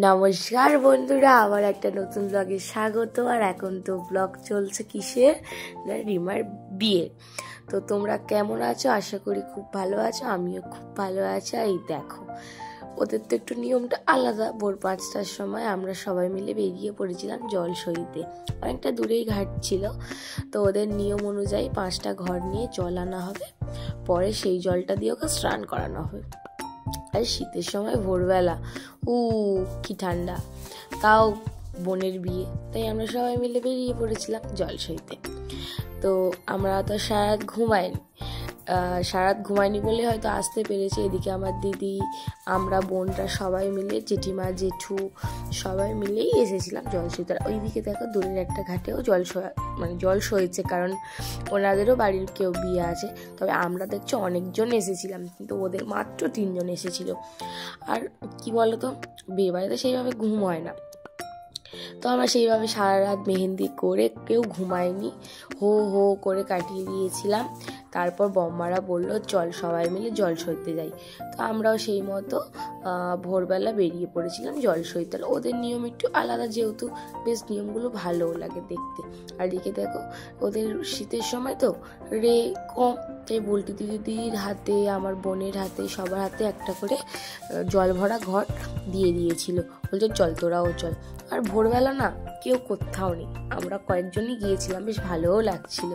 নমস্কার বন্ধুরা, আবার একটা নতুন ব্লগে স্বাগত। আর এখন তো ব্লগ চলছে কিসের না, রিমার বিয়ে। তো তোমরা কেমন আছো? আশা করি খুব ভালো আছো, আমিও খুব ভালো আছি। আর এই দেখো, ওদের তো একটু নিয়মটা আলাদা। ভোর 5টার সময় আমরা সবাই মিলে বেরিয়ে পড়েছিলাম জলসইতে। অনেকটা দূরেই ঘাট ছিল। তো ওদের নিয়ম অনুযায়ী 5টা ঘর নিয়ে জল আনা হবে, পরে সেই জলটা দিয়ে ওকে স্নান করানো হবে। আর শীতের সময় ভোরবেলা কি ঠান্ডা, তাও বোনের বিয়ে, তাই আমরা সবাই মিলে বেরিয়ে পড়েছিলাম জলসইতে। তো আমরা তো সারাত ঘুমাইনি বলে হয়তো আসতে পেরেছি। এদিকে আমার দিদি, আমরা বোনরা সবাই মিলে, জেঠিমা জেঠু সবাই মিলেই এসেছিলাম জলসইতে। ওইদিকে দেখো দূরের একটা ঘাটেও জল সইছে, কারণ ওনাদেরও বাড়ির কেউ বিয়ে আছে। তবে আমরা দেখছি অনেকজন এসেছিলাম, কিন্তু ওদের মাত্র 3জন এসেছিল। আর কি বলতো, বিয়ে বাড়িতে সেইভাবে ঘুম হয় না, তো আমরা সেইভাবে সারা রাত মেহেন্দি করে কেউ ঘুমায়নি, হো হো করে কাটিয়ে দিয়েছিলাম। তারপর বম্মারা বলল চল সবাই মিলে জল সইতে যাই। তো আমরাও সেই মতো ভোরবেলা বেরিয়ে পড়েছিলাম জল সইতে। ওদের নিয়ম একটু আলাদা, যেহেতু বেশ নিয়মগুলো ভালোও লাগে দেখতে। আর এদিকে দেখো, ওদের শীতের সময় তো রে কম, তাই বল্টি দিদির হাতে, আমার বোনের হাতে, সবার হাতে একটা করে জল ভরা ঘট দিয়ে দিয়েছিল। বলছে চল তোরাও চল। আর ভোরবেলা না কেউ কোথাও নেই, আমরা কয়েকজনই গিয়েছিলাম, বেশ ভালোও লাগছিল।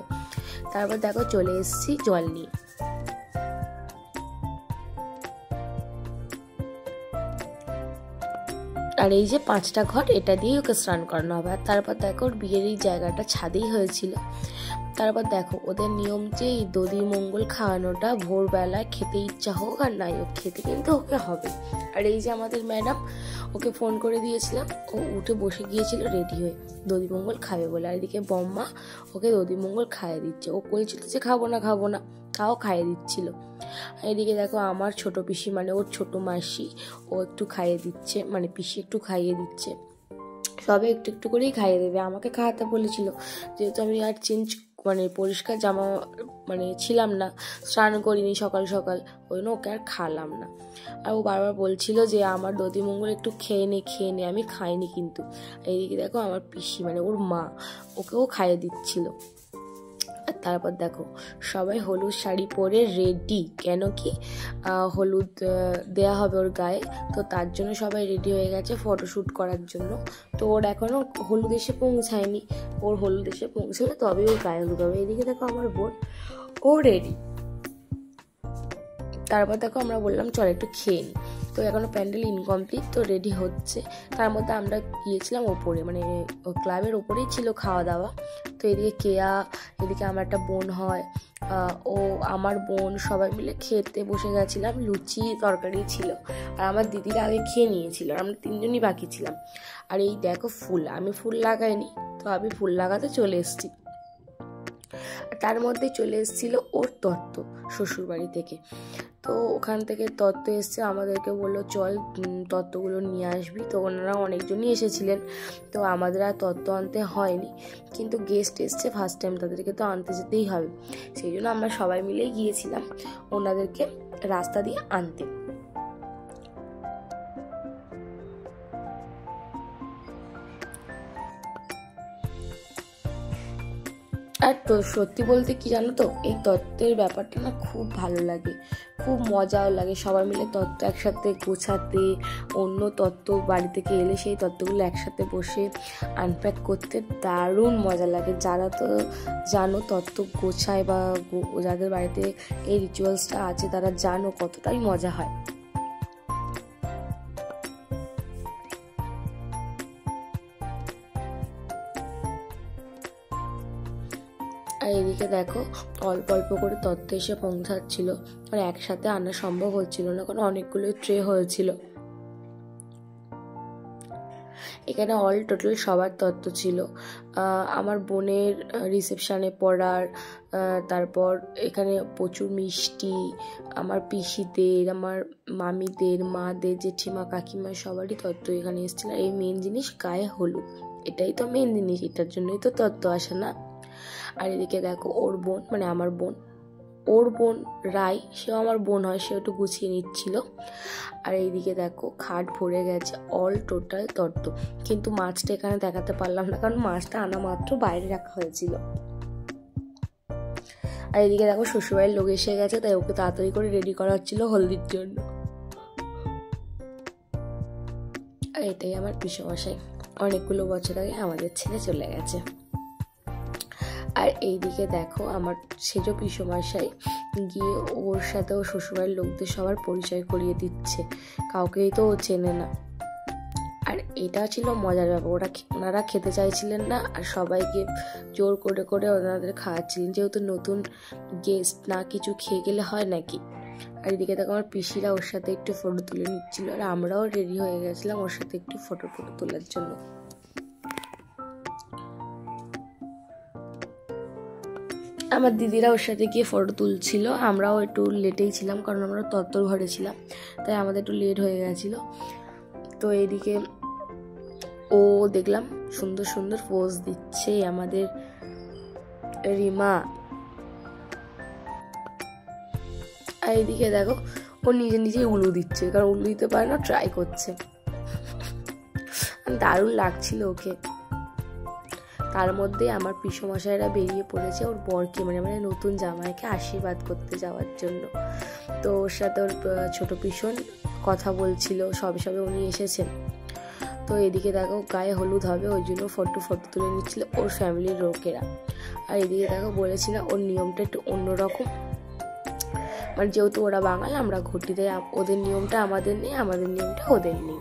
তারপর দেখো চলে এসেছি জল নিয়ে। আর এই যে 5টা ঘট, এটা দিয়ে ওকে স্নান করানো হবে। আর তারপর দেখো ওর বিয়ের এই জায়গাটা ছাদেই হয়েছিল। তারপর দেখো ওদের নিয়ম যে এই দধি মঙ্গল খাওয়ানোটা ভোরবেলায় খেতে ইচ্ছা হোক আর নাই হোক, খেতে কিন্তু ওকে হবে। আর এই যে আমাদের ম্যাডাম, ওকে ফোন করে দিয়েছিলাম, ও উঠে বসে গিয়েছিল রেডি হয়ে দধি মঙ্গল খাবে বলে। আর এদিকে বম্মা ওকে দধি মঙ্গল খাইয়ে দিচ্ছে। ও বলছিল যে খাবো না, তাও খাইয়ে দিচ্ছিল। এদিকে দেখো আমার ছোট পিসি, মানে ওর ছোট মাসি, ও একটু খাইয়ে দিচ্ছে, মানে পিসি একটু খাইয়ে দিচ্ছে। সবে একটু একটু করেই খাইয়ে দেবে, আমাকে খাওয়াতে বলেছিল, যেহেতু আমি আর পরিষ্কার জামা ছিলাম না, স্নান করিনি সকাল সকাল, ওই জন্য ওকে আর খাওয়ালাম না। আর ও বারবার বলছিল যে আমার দধি মঙ্গল একটু খেয়ে নে, আমি খাইনি কিন্তু। এইদিকে দেখো আমার পিসি, মানে ওর মা, ওকেও খাইয়ে দিচ্ছিল। আর তারপর দেখো সবাই হলুদ শাড়ি পরে রেডি, কেন কি হলুদ দেয়া হবে ওর গায়ে, তো তার জন্য সবাই রেডি হয়ে গেছে ফটোশ্যুট করার জন্য। তো ওর এখনো হলুদ এসে পৌঁছায়নি, ওর হলুদ এসে পৌঁছালে তবে ওর গায়ে হলুদ হবে। এদিকে দেখো আমার বোন, ও রেডি। তারপর দেখো আমরা বললাম চল একটু খেয়ে নিই। তো এখনো প্যান্ডেল ইনকমপ্লিট, তো রেডি হচ্ছে। তার মধ্যে আমরা গিয়েছিলাম ওপরে, ক্লাবের ওপরেই ছিল খাওয়া দাওয়া। তো এদিকে কেয়া, এদিকে আমার একটা বোন হয়, ও আমার বোন, সবাই মিলে খেতে বসে গেছিলাম। লুচি তরকারি ছিল, আর আমার দিদিরা আগে খেয়ে নিয়েছিল, আর আমরা 3জনই বাকি ছিলাম। আর এই দেখো ফুল, আমি ফুল লাগাইনি, তো আমি ফুল লাগাতে চলে এসেছি। তার মধ্যে চলে এসেছিল ওর তত্ত্ব শ্বশুরবাড়ি থেকে। তো ওখান থেকে তত্ত্ব এসছে, আমাদেরকে বললো চল তত্ত্বগুলো নিয়ে আসবি। তো ওনারা অনেকজনই এসেছিলেন, তো আমাদের আর তত্ত্ব আনতে হয়নি, কিন্তু গেস্ট এসছে ফার্স্ট টাইম, তাদেরকে তো আনতে যেতেই হবে। সেই জন্য আমরা সবাই মিলেই গিয়েছিলাম ওনাদেরকে রাস্তা দিয়ে আনতে। আর তো সত্যি বলতে কি জানো তো, এই তত্ত্বের ব্যাপারটা না খুব ভালো লাগে, খুব মজাও লাগে। সবাই মিলে তত্ত্ব একসাথে গোছাতে, অন্য তত্ত্ব বাড়ি থেকে এলে সেই তত্ত্বগুলো একসাথে বসে আনপ্যাক করতে দারুণ মজা লাগে। যারা তো জানো তত্ত্ব গোছায় বা যাদের বাড়িতে এই রিচুয়ালসটা আছে, তারা জানো কতটাই মজা হয়। আর এদিকে দেখো অল্প অল্প করে তত্ত্ব এসে পৌঁছাচ্ছিল, আর একসাথে আনা সম্ভব হচ্ছিল না, কারণ অনেকগুলো ট্রে হয়েছিল। এখানে অল টোটাল সবার তত্ত্ব ছিল। আমার বোনের রিসেপশানে পড়ার, তারপর এখানে প্রচুর মিষ্টি, আমার পিসিদের, আমার মামিদের, মাদের, জেঠিমা কাকিমা সবারই তত্ত্ব এখানে এসেছিল। এই মেন জিনিস গায়ে হলুদ, এটাই তো মেন জিনিস, এটার জন্যই তো তত্ত্ব আসে না। আর এদিকে দেখো ওর বোন, মানে আমার বোন, ওর বোন রাই, সেও আমার বোন হয়, সেও একটু গুছিয়ে নিচ্ছিল। আর এইদিকে দেখো খাট ভরে গেছে অল টোটাল তত্ত্ব, কিন্তু মাছটা এখানে দেখাতে পারলাম না, কারণ মাছটা আনা মাত্র বাইরে রাখা হয়েছিল। আর এদিকে দেখো শ্বশুরবাড়ির লোক এসে গেছে, তাই ওকে তাড়াতাড়ি করে রেডি করা হচ্ছিল হলদির জন্য। আর এটাই আমার পিসেমশাই, অনেকগুলো বছর আগে আমাদের ছেড়ে চলে গেছে। আর এইদিকে দেখো আমার সেজ পিসেমশাই গিয়ে ওর সাথে ও শ্বশুরবাড়ির লোকদের সবার পরিচয় করিয়ে দিচ্ছে, কাউকেই তো ও চেনে না। আর এটা ছিল মজার ব্যাপার, ওনারা খেতে চাইছিলেন না, আর সবাইকে জোর করে করে ওনাদের খাওয়াচ্ছিলেন, যেহেতু নতুন গেস্ট, না কিছু খেয়ে গেলে হয় নাকি। আর এদিকে দেখো আমার পিসিরা ওর সাথে একটু ফটো তুলে নিচ্ছিল, আর আমরাও রেডি হয়ে গেছিলাম ওর সাথে একটু ফটো তোলার জন্য। আমার দিদিরা ওর সাথে গিয়ে ফটো তুলছিল, আমরাও একটু লেটেই ছিলাম, কারণ আমরা তত্ত্বর ঘরে ছিলাম, তাই আমাদের একটু লেট হয়ে গেছিলো। তো এইদিকে ও দেখলাম সুন্দর সুন্দর পোজ দিচ্ছে আমাদের রিমা। আর এইদিকে দেখো ও নিজে নিজেই উলু দিচ্ছে, কারণ উলু দিতে পারে না, ট্রাই করছে। দারুণ লাগছিল ওকে। তার মধ্যে আমার পিসেমশাইরা বেরিয়ে পড়েছে ওর বরকে, মানে নতুন জামাইকে আশীর্বাদ করতে যাওয়ার জন্য। তো ওর সাথে ওর ছোট পিসন কথা বলছিল, সবে সবে উনি এসেছেন। তো এদিকে দেখো গায়ে হলুদ হবে, ওই জন্য ফটো তুলে নিচ্ছিল ওর ফ্যামিলির লোকেরা। আর এদিকে দেখো বলেছিল ওর নিয়মটা একটু অন্যরকম, মানে যেহেতু ওরা বাঙাল, আমরা ঘটি, তাই ওদের নিয়মটা আমাদের নেই, আমাদের নিয়মটা ওদের নেই।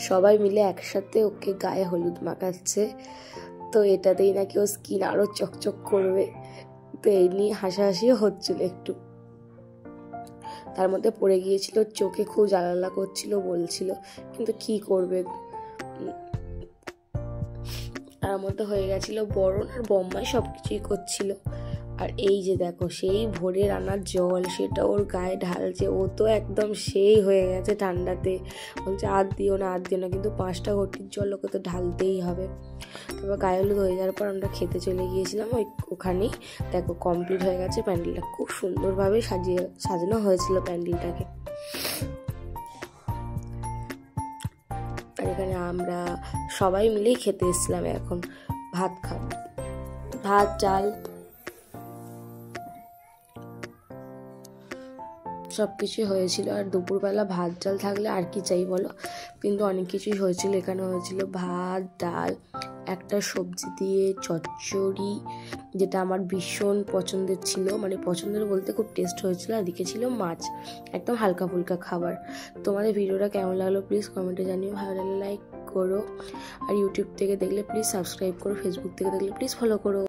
সবাই মিলে একসাথে ওকে গায়ে হলুদ মাখাচ্ছে, তো এটাতেই নাকি ও স্কিন আরো চকচক করবে, তো এই নিয়ে হাসাহাসিও হচ্ছিল একটু। তার মধ্যে পড়ে গিয়েছিল, চোখে খুব জ্বালা করছিল, বলছিল, কিন্তু কি করবে। তার মধ্যে হয়ে গেছিল বরণ, আর বম্মাই সবকিছুই করছিল। আর এই যে দেখো সেই ভোরের আনার জল, সেটা ওর গায়ে ঢালছে, ও তো একদম সেই হয়ে গেছে ঠান্ডাতে, বলছে আর দিও না, কিন্তু 5টা ঘটির জল ওকে তো ঢালতেই হবে। তারপর গায়ে হলুদ হয়ে যাওয়ার পর আমরা খেতে চলে গিয়েছিলাম ওখানেই। দেখো কমপ্লিট হয়ে গেছে প্যান্ডেলটা, খুব সুন্দরভাবে সাজানো হয়েছিল প্যান্ডেলটাকে। আর এখানে আমরা সবাই মিলেই খেতে এসেছিলাম, এখন ভাত খাবো, ভাত ডাল সবকিছুই হয়েছিল। আর দুপুরবেলা ভাত ডাল থাকলে আর কি চাই বলো, কিন্তু অনেক কিছুই হয়েছিল। এখানে হয়েছিল ভাত ডাল, একটা সবজি দিয়ে চচ্চড়ি, যেটা আমার ভীষণ পছন্দের ছিল, মানে পছন্দের বলতে খুব টেস্ট হয়েছিল। আর এদিকে ছিল মাছ, একদম হালকা ফুলকা খাবার। তোমাদের ভিডিওটা কেমন লাগলো প্লিজ কমেন্টে জানিও, ভালো লাগলে লাইক করো, আর ইউটিউব থেকে দেখলে প্লিজ সাবস্ক্রাইব করো, ফেসবুক থেকে দেখলে প্লিজ ফলো করো।